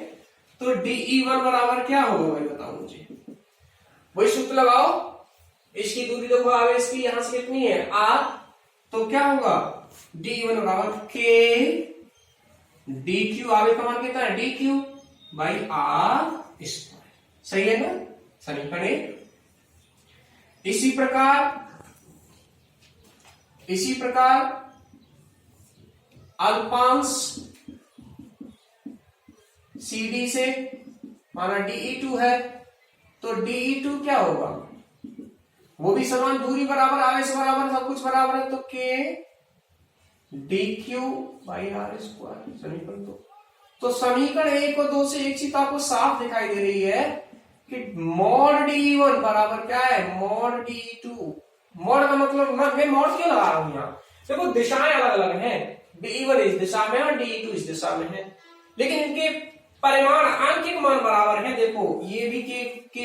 तो DE1 बराबर क्या होगा भाई, बताओ मुझे, वही सूत्र लगाओ। इसकी दूरी देखो आवेश की, यहां से कितनी है, R, तो क्या होगा DE1 बराबर K DQ, आवेश का मान कितना है, DQ बाई R स्क्वायर, सही है ना, समीकरण 1। इसी प्रकार अल्पांश CD से माना DE2 है, तो DE2 क्या होगा, वो भी समान, दूरी बराबर, आवेश बराबर, सब कुछ बराबर है, तो K DQ by R square, समीकरण 2। तो समीकरण 1 और 2 से एक चीज आपको साफ दिखाई दे रही है कि मॉड DE1 बराबर क्या है, मॉड DE2। मॉड का मतलब, मैं मॉड क्यों लगा रहा हूं यहाँ, देखो दिशाएं अलग अलग हैं, DE1 इस दिशा में और DE2 इस दिशा में है, लेकिन इनके परिमाण, आंकिक मान बराबर है। देखो ये भी के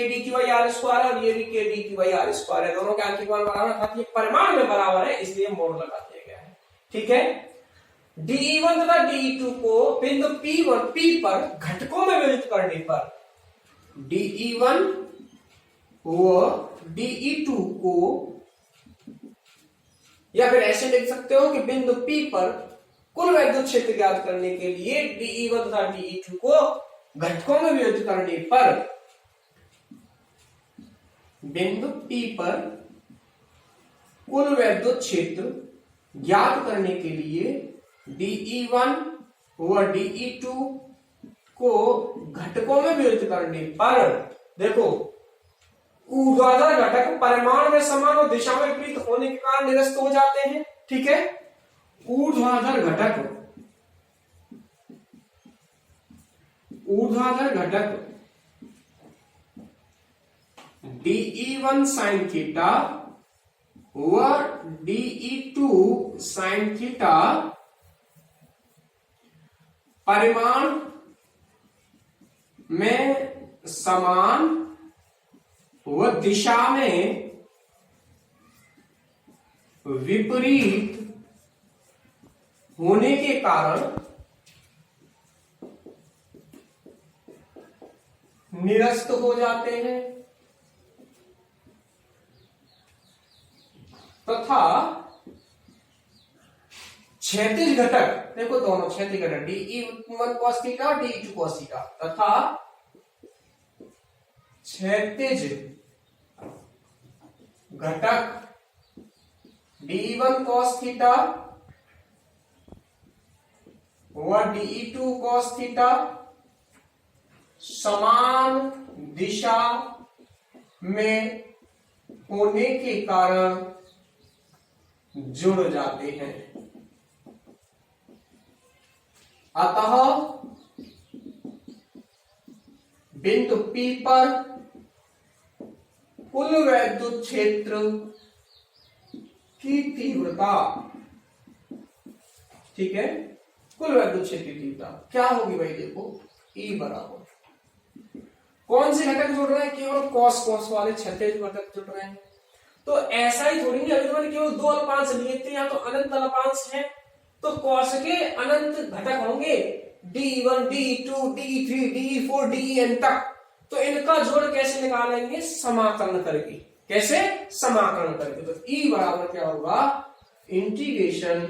DQ बाई R स्क्वायर है और ये भी के DQ बाई R स्क्वायर है, दोनों के आंकिक मान बराबर है, ये परिमाण में बराबर है, इसलिए मोड लगा दिया गया है, ठीक है। DE1 तथा DE2 को बिंदु P पर घटकों में विभाजित करने पर DE1 व DE2 को, या फिर ऐसे लिख सकते हो कि बिंदु P पर कुल वैद्युत क्षेत्र ज्ञात करने के लिए DE1 तथा DE2 को घटकों में विभाजित करने पर, बिंदु P पर कुल वैद्युत क्षेत्र ज्ञात करने के लिए DE1 व DE2 को घटकों में विभाजित करने पर, देखो ऊर्ध्वाधर घटक परिमाण में समान और दिशा में विपरीत होने के कारण निरस्त हो जाते हैं, ठीक है। ऊर्ध्वाधर घटक DE1 sin थीटा वह DE2 sin थीटा परिमाण में समान व दिशा में विपरीत होने के कारण निरस्त हो जाते हैं तथा क्षैतिज घटक, देखो दोनों क्षैतिज घटक DE1 cos थीटा और DE2 cos थीटा तथा क्षैतिज घटक DE1 cos थीटा व DE2 cos थीटा समान दिशा में होने के कारण जुड़ जाते हैं। अतः बिंदु P पर कुल वैद्युत क्षेत्र की तीव्रता, ठीक है, कुल वैद्युत क्षेत्र की तीव्रता क्या होगी भाई, देखो E बराबर कौन से घटक जुड़ रहे हैं, केवल कॉस कॉस वाले क्षैतिज घटक जुड़ रहे हैं। तो ऐसा ही थोड़ी नहीं, अभी तो मैंने केवल दो अल्पांश लिए थे, यहाँ तो अनंत अल्पांश है, तो कॉस के अनंत घटक होंगे DE1 DE2 DE3 DE4 DEn तक। तो इनका जोड़ कैसे निकालेंगे, समाकलन करके, कैसे समाकलन करके। तो E बराबर क्या होगा, integration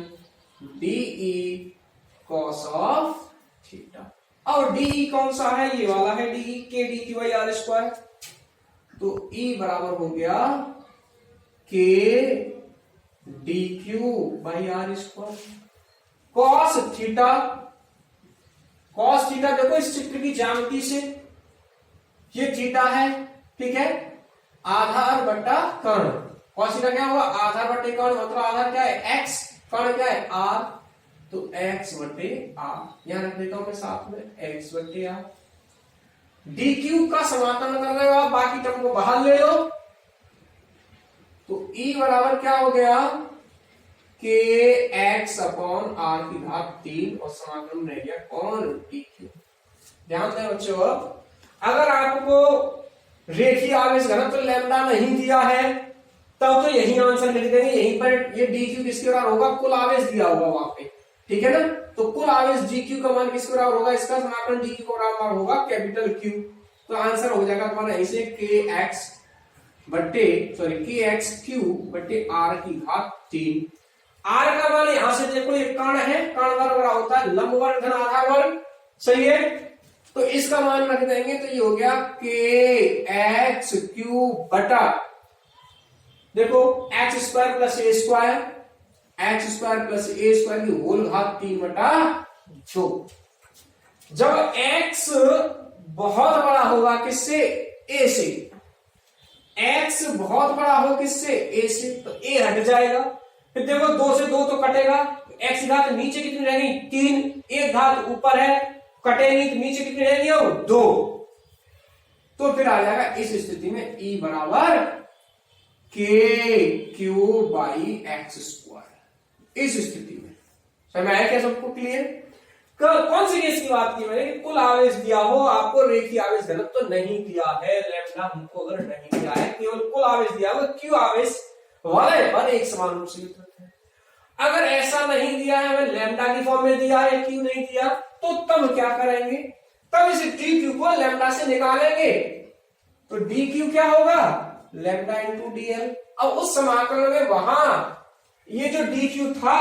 DE cos of theta, और DE कौन सा है, ये वाला है DE के DQ बाई आर स्क्वायर। तो E बराबर हो गया के DQ by r square cos theta. Cos theta देखो इस चित्र की ज्यामिति से ये थीटा है, ठीक है, आधार बट्टा कर्ण। कॉस थीटा क्या हुआ, आधार बट्टे कर्ण, मतलब आधार क्या है x, कर्ण क्या है r, तो x बटे r, यहां रख देता हूं मैं साथ में x बटे r। dq का समाकलन कर रहे हो आप, बाकी टर्म को बाहर ले लो, तो E बराबर क्या हो गया, के x अपॉन r की घात 3 और समाकलन रह गया कौन, dq। ध्यान दें बच्चों, अगर आपको रेखीय आवेश घनत्व लैम्डा नहीं दिया है तब तो यही आंसर लिख देंगे, यहीं पर ये dq किसके बराबर होगा, कुल आवेश दिया होगा वहां पे, ठीक है ना। तो कुल आवेश dq का मान किसके बराबर होगा, इसका समाकलन dq को बराबर होगा कैपिटल Q। तो आंसर हो जाएगा तुम्हारा ऐसे kx बट्टे kx क्यू बट्टे r की घात 3। r का मान यहां से देखो ये कर्ण है, कर्ण बराबर होता है लंब वर्ग धन आधार वर्ग, सही है। तो इसका मान रख देंगे तो ये हो गया kx क्यू बटा, देखो x स्क्वायर प्लस ए स्क्वायर, एक्स स्क्वायर प्लस ए स्क्वायर की होल घात 3 बटा 2। जब x बहुत बड़ा होगा किससे, a से, x बहुत बड़ा हो किससे, a से, तो a हट जाएगा। फिर देखो 2 से 2 तो कटेगा, x घात नीचे कितनी रहेगी 3, एक घात ऊपर है, कटेगी तो नीचे कितनी रहेगी 2। तो फिर आ जाएगा इस स्थिति में E बराबर के क्यू बाई एक्स स्क्वायर। इस स्थिति में समझ में आया क्या सबको, क्लियर। कौन सी केस की बात की मैंने, कुल आवेश दिया हो आपको, रेखीय आवेश घनत्व तो नहीं दिया है, लैम्डा हमको अगर नहीं दिया है, केवल कुल आवेश दिया हो, क्यू आवेश वाले पर एक समान रूप से वितरित है। अगर ऐसा नहीं दिया है, हमें लैम्डा की फॉर्म में दिया है, क्यू नहीं दिया, तो तब क्या करेंगे, तब इस डी क्यू को लैम्डा से निकालेंगे, तो डी क्यू क्या होगा, लैम्डा इंटू डीएल। अब उस समाकलन में वहां ये जो डी क्यू था,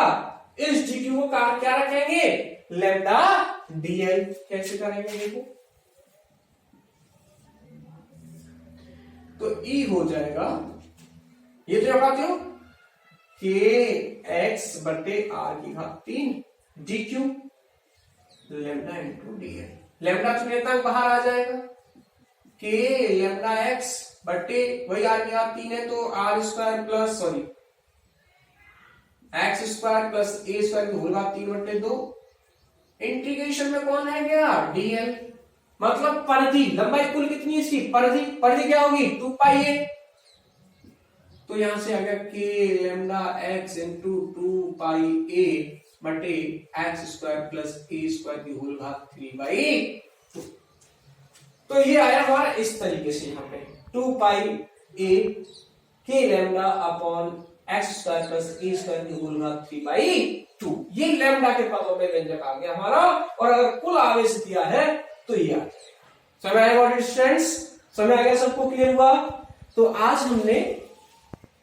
इस डी क्यू को क्या रखेंगे, लैम्डा डीएल। कैसे करेंगे देखो, तो ई हो जाएगा, ये तो क्या हो, के एक्स बटे आर की घात 3 D Q lambda into DL. Lambda शून्यतांक बाहर आ जाएगा, के लैम्डा एक्स बटे वही आर की घात 3 है, तो r square plus x square plus ए स्क्वायर की होल घात 3 बटे 2। इंटीग्रेशन में कौन है गया, डीएल, मतलब परिधि, लंबाई कुल कितनी है इसकी, परिधि, परिधि क्या होगी 2 पाई ए, तो यहां से आ गया के लैम्डा एक्स इंटू 2 पाई ए बटे एक्स स्क्वायर प्लस ए स्क्वायर की होल घात 3/2। तो ये आया हमारा इस तरीके से, यहाँ पे 2 pi A K lambda upon X square plus A square की होल घात 3/2। ये लैम्डा के पदों में व्यंजक आ गया हमारा, और अगर कुल आवेश दिया है तो ये आ जाएगा। समझ आएगा स्टूडेंट्स? समझ आ गया? सबको क्लियर हुआ? तो आज हमने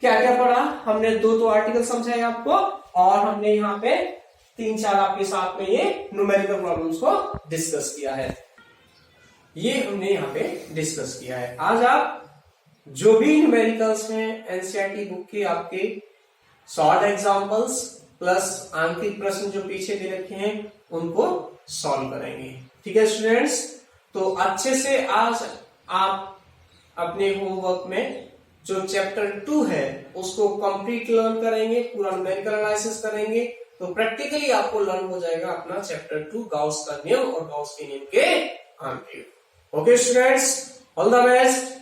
क्या क्या पढ़ा? हमने दो आर्टिकल समझाए आपको, और हमने यहाँ पे 3-4 आपके साथ में ये न्यूमेरिकल प्रॉब्लम्स को डिस्कस किया है। ये हमने यहाँ पे डिस्कस किया है। आज आप जो भी न्यूमेरिकल्स में एनसीईआरटी बुक के आपके शॉर्ट एग्जांपल्स प्लस आंतरिक प्रश्न जो पीछे दे रखे हैं उनको सॉल्व करेंगे। ठीक है स्टूडेंट्स? तो अच्छे से आज आप अपने होमवर्क में जो चैप्टर 2 है उसको कंप्लीट लर्न करेंगे, पूरा न्यूमेरिकल एनालिसिस करेंगे, तो प्रैक्टिकली आपको लर्न हो जाएगा अपना चैप्टर 2 गाउस का नियम और गाउस के नियम के आंतरिक। Okay students, all the best.